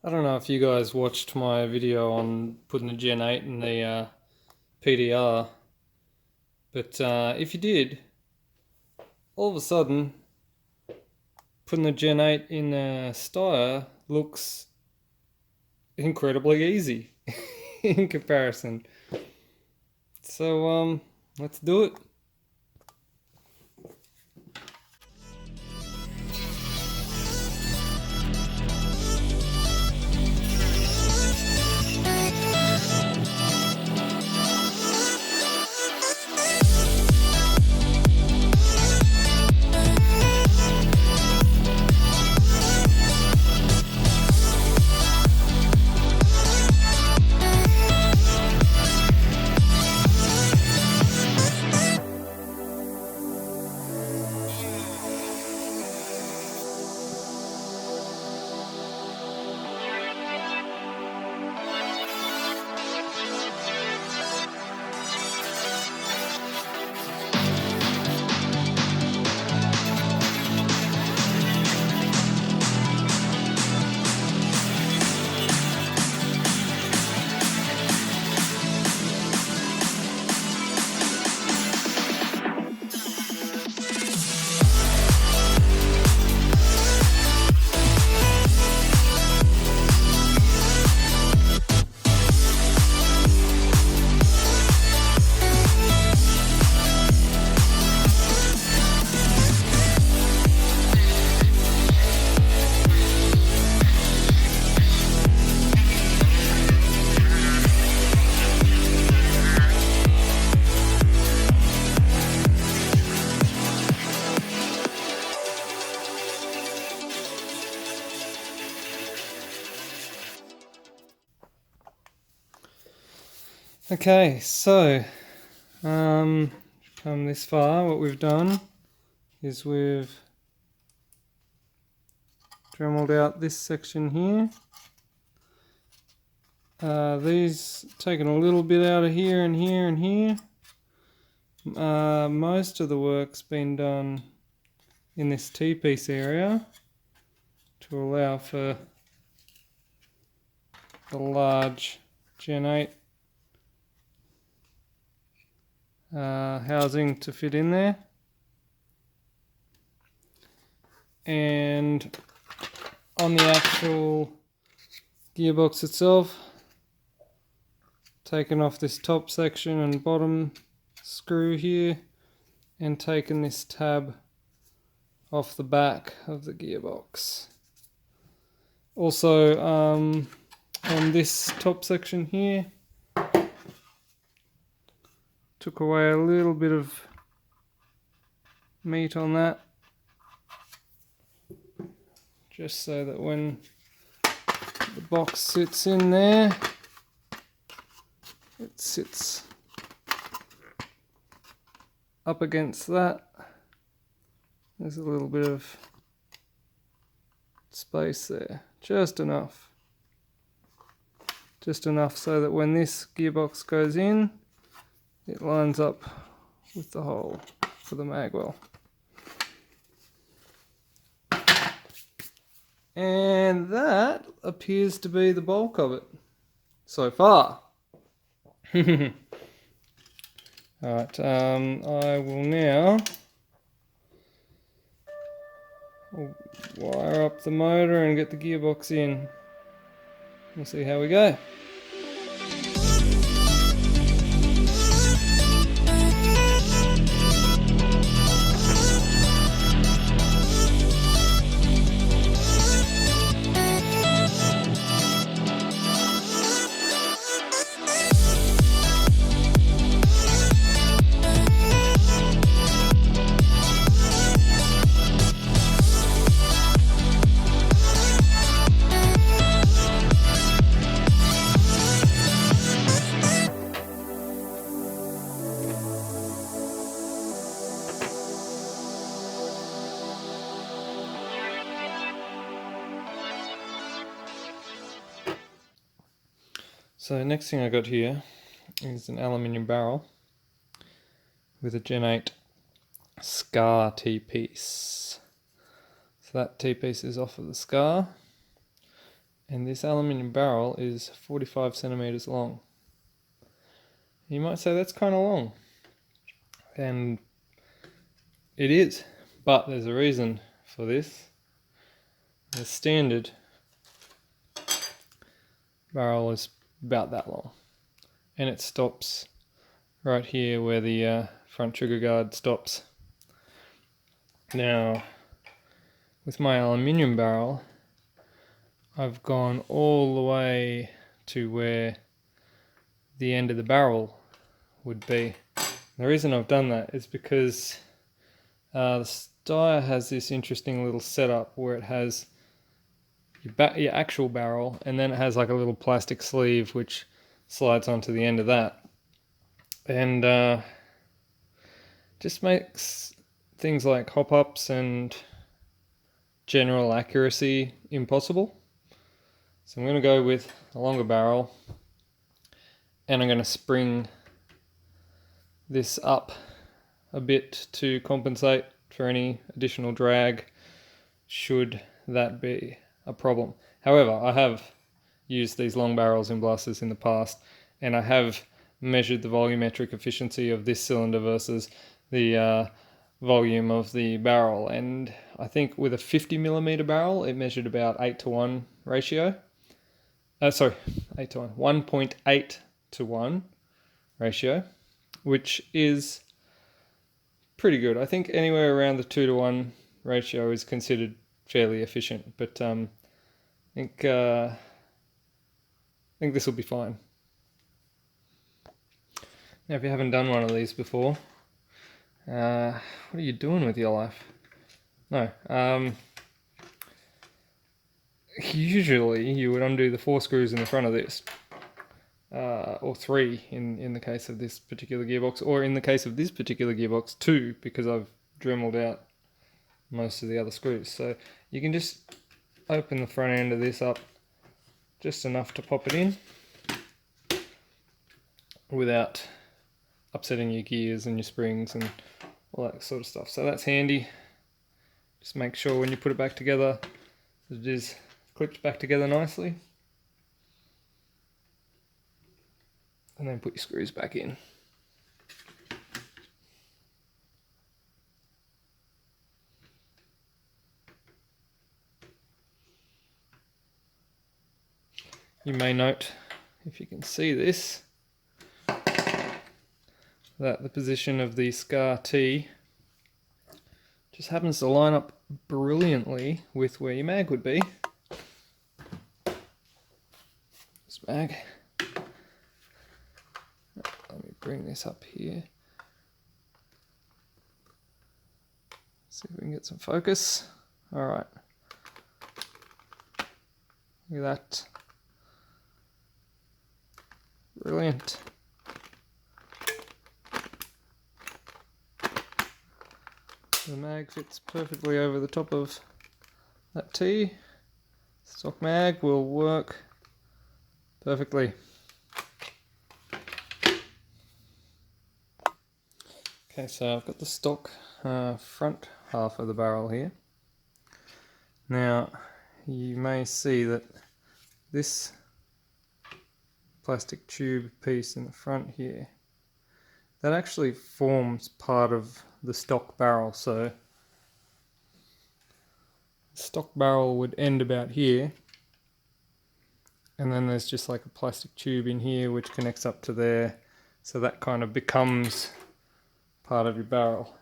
I don't know if you guys watched my video on putting the Gen 8 in the PDR, but if you did, all of a sudden, putting the Gen 8 in Steyr looks incredibly easy in comparison. So let's do it. Okay, so come this far, what we've done is we've dremeled out this section here. These taken a little bit out of here and here and here. Most of the work's been done in this T-piece area to allow for the large Gen 8 housing to fit in there. And on the actual gearbox itself, taken off this top section and bottom screw here and taken this tab off the back of the gearbox. Also on this top section here, took away a little bit of meat on that, just so that when the box sits in there, it sits up against that. There's a little bit of space there, just enough so that when this gearbox goes in, it lines up with the hole for the magwell. And that appears to be the bulk of it so far. Alright, I will now wire up the motor and get the gearbox in. We'll see how we go. So next thing I got here is an aluminium barrel with a Gen 8 scar T-piece. So that T-piece is off of the scar. And this aluminium barrel is 45 centimeters long. You might say that's kind of long. And it is, but there's a reason for this. The standard barrel is about that long, and it stops right here where the front trigger guard stops. Now, with my aluminium barrel, I've gone all the way to where the end of the barrel would be. The reason I've done that is because the Steyr has this interesting little setup where it has your actual barrel, and then it has like a little plastic sleeve which slides onto the end of that, and just makes things like hop-ups and general accuracy impossible. So I'm going to go with a longer barrel, and I'm going to spring this up a bit to compensate for any additional drag should that be a problem. However, I have used these long barrels in blasters in the past, and I have measured the volumetric efficiency of this cylinder versus the volume of the barrel, and I think with a 50mm barrel it measured about 8:1 ratio. 8 to 1, 1.8 to 1 ratio, which is pretty good. I think anywhere around the 2 to 1 ratio is considered fairly efficient, but I think this will be fine. Now, if you haven't done one of these before, what are you doing with your life? No. Usually you would undo the 4 screws in the front of this, or 3 in the case of this particular gearbox, or in the case of this particular gearbox 2, because I've dremeled out most of the other screws. So you can just open the front end of this up just enough to pop it in without upsetting your gears and your springs and all that sort of stuff. So that's handy. Just make sure when you put it back together that it is clipped back together nicely, and then put your screws back in. You may note, if you can see this, that the position of the scar T just happens to line up brilliantly with where your mag would be. This mag. Let me bring this up here. See if we can get some focus. Alright. Look at that. Brilliant. The mag fits perfectly over the top of that T. Stock mag will work perfectly. Okay, so I've got the stock front half of the barrel here. Now, you may see that this plastic tube piece in the front here, that actually forms part of the stock barrel. So the stock barrel would end about here, and then there's just like a plastic tube in here which connects up to there, so that kind of becomes part of your barrel.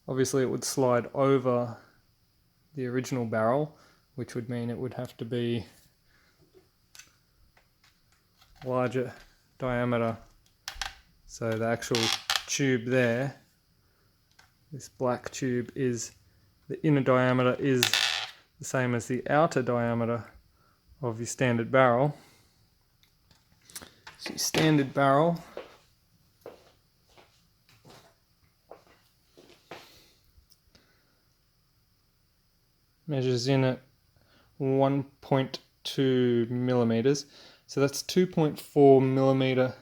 Obviously it would slide over the original barrel, which would mean it would have to be larger diameter. So the actual tube there, this black tube, is the inner diameter is the same as the outer diameter of your standard barrel. So your standard barrel measures in at 1.2 millimeters. So that's 2.4 millimeter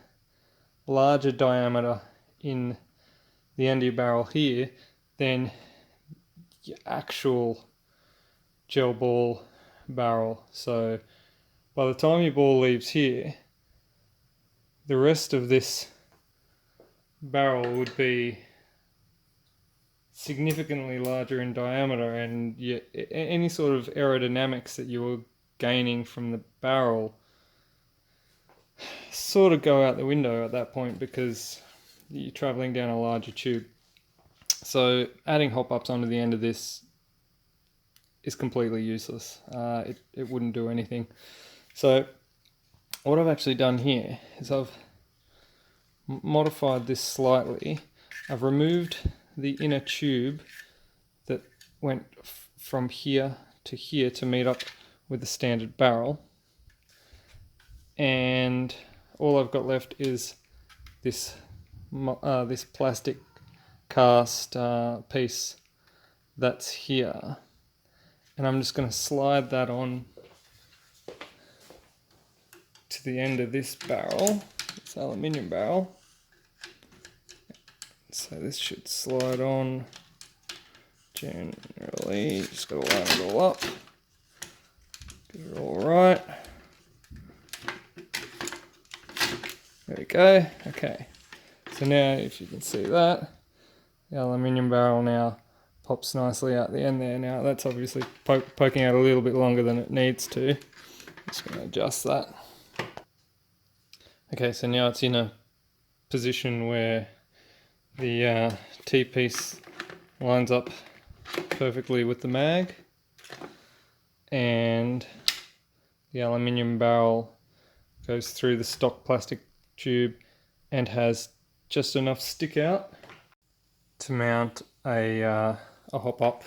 larger diameter in the end of your barrel here than your actual gel ball barrel. So by the time your ball leaves here, the rest of this barrel would be significantly larger in diameter, and any sort of aerodynamics that you were gaining from the barrel sort of go out the window at that point, because you're traveling down a larger tube. So adding hop ups onto the end of this is completely useless. It wouldn't do anything. So what I've actually done here is I've modified this slightly. I've removed the inner tube that went from here to meet up with the standard barrel, and all I've got left is this plastic cast piece that's here, and I'm just going to slide that on to the end of this barrel, this aluminium barrel. So this should slide on generally. Just got to line it all up, get it all right. There we go. Okay, so now if you can see that, the aluminium barrel now pops nicely out the end there. Now that's obviously poking out a little bit longer than it needs to. Just going to adjust that. Okay, so now it's in a position where the T-piece lines up perfectly with the mag, and the aluminium barrel goes through the stock plastic tube and has just enough stick out to mount a hop up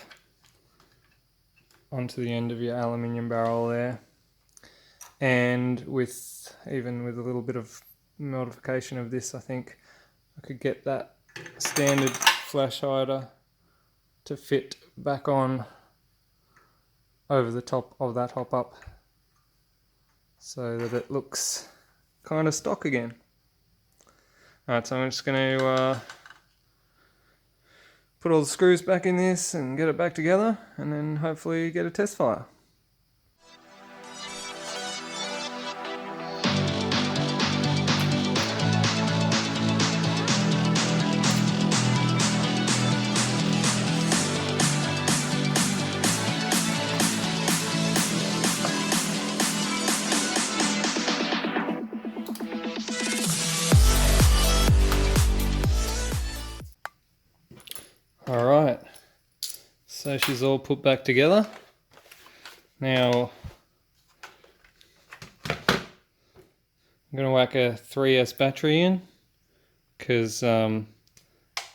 onto the end of your aluminium barrel there. And even with a little bit of modification of this, I think I could get that standard flash hider to fit back on over the top of that hop up, so that it looks kind of stock again. Alright, so I'm just going to put all the screws back in this and get it back together, and then hopefully get a test fire. Alright, so she's all put back together. Now I'm going to whack a 3S battery in, because I've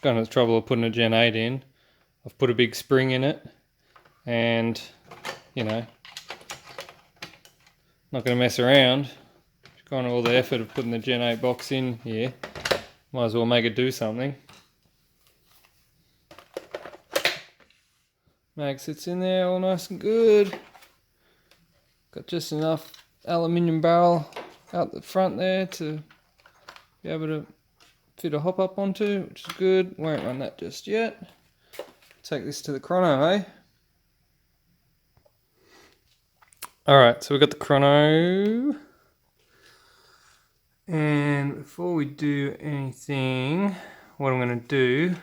gone to the trouble of putting a Gen 8 in. I've put a big spring in it, and you know, not going to mess around. Gone to all the effort of putting the Gen 8 box in here, might as well make it do something. Mag sits in there all nice and good. Got just enough aluminium barrel out the front there to be able to fit a hop up onto, which is good. Won't run that just yet. Take this to the chrono, eh? Alright, so we've got the chrono. And before we do anything, what I'm going to do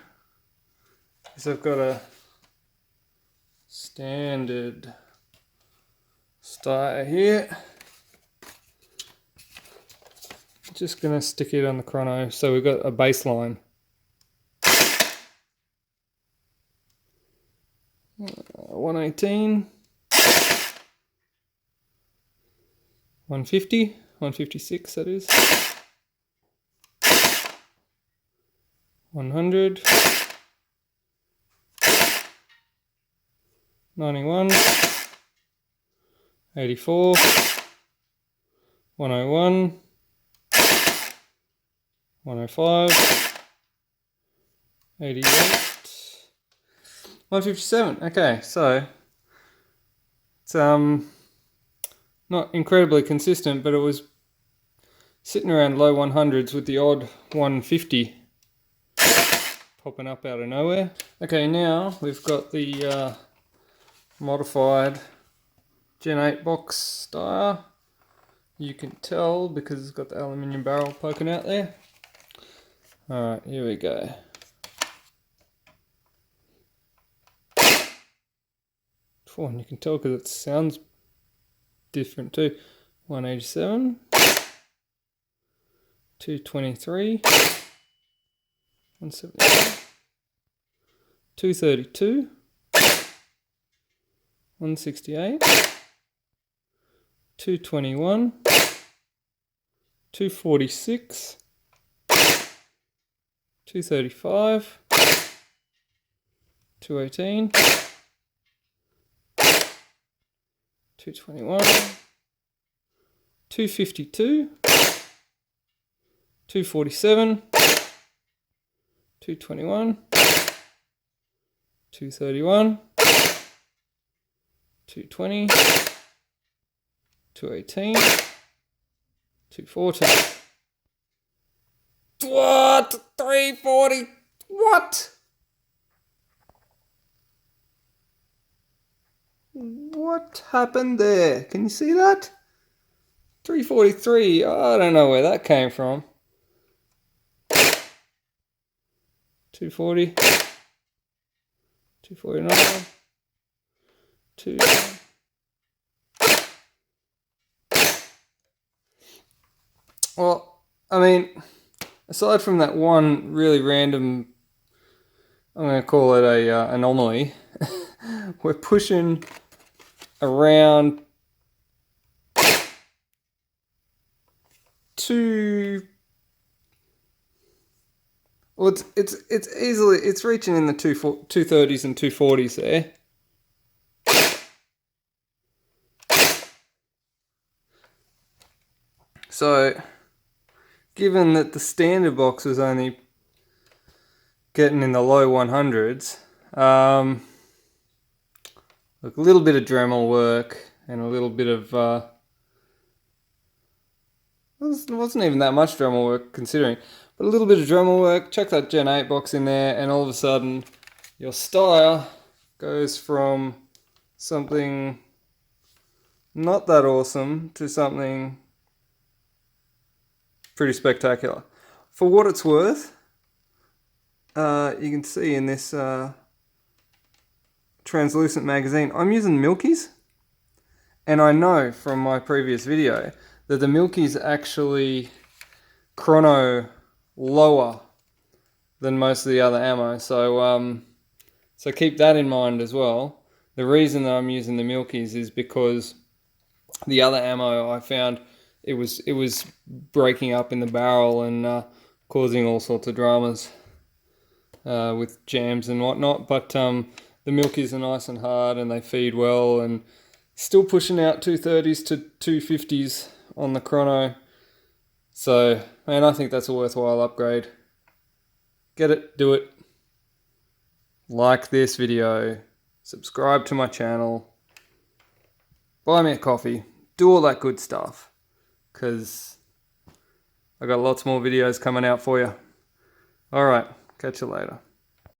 is I've got a standard Steyr here. Just going to stick it on the chrono, so we've got a baseline. 118, 150, 156 that is, 100, 91, 84, 101, 105, 88, 157. Okay, so it's not incredibly consistent, but it was sitting around low 100s with the odd 150 popping up out of nowhere. Okay, now we've got the modified Gen 8 box Steyr. You can tell because it's got the aluminium barrel poking out there. Alright, here we go. Oh, and you can tell because it sounds different too. 187, 223, 171, 232, 168, 221, 246, 235, 218, 221, 252, 247, 221, 231, 220, 218, 214. What? 340? What? What happened there? Can you see that? 343. I don't know where that came from. 240. 249. 2. Well, I mean, aside from that one really random, I'm going to call it a anomaly, we're pushing around well, it's easily, it's reaching in the 230s and 240s there. So, given that the standard box was only getting in the low 100s, look, a little bit of Dremel work and a little bit of wasn't even that much Dremel work considering, but a little bit of Dremel work. Chuck that Gen 8 box in there, and all of a sudden, your Steyr goes from something not that awesome to something pretty spectacular. For what it's worth, you can see in this translucent magazine, I'm using Milky's, and I know from my previous video that the Milky's actually chrono lower than most of the other ammo, so so keep that in mind as well. The reason that I'm using the Milky's is because the other ammo I found it was breaking up in the barrel and causing all sorts of dramas with jams and whatnot, but the Milky's are nice and hard and they feed well, and still pushing out 230s to 250s on the chrono. So, man, I think that's a worthwhile upgrade. Get it, do it. Like this video, subscribe to my channel, buy me a coffee, do all that good stuff, because I got lots more videos coming out for you. Alright, catch you later.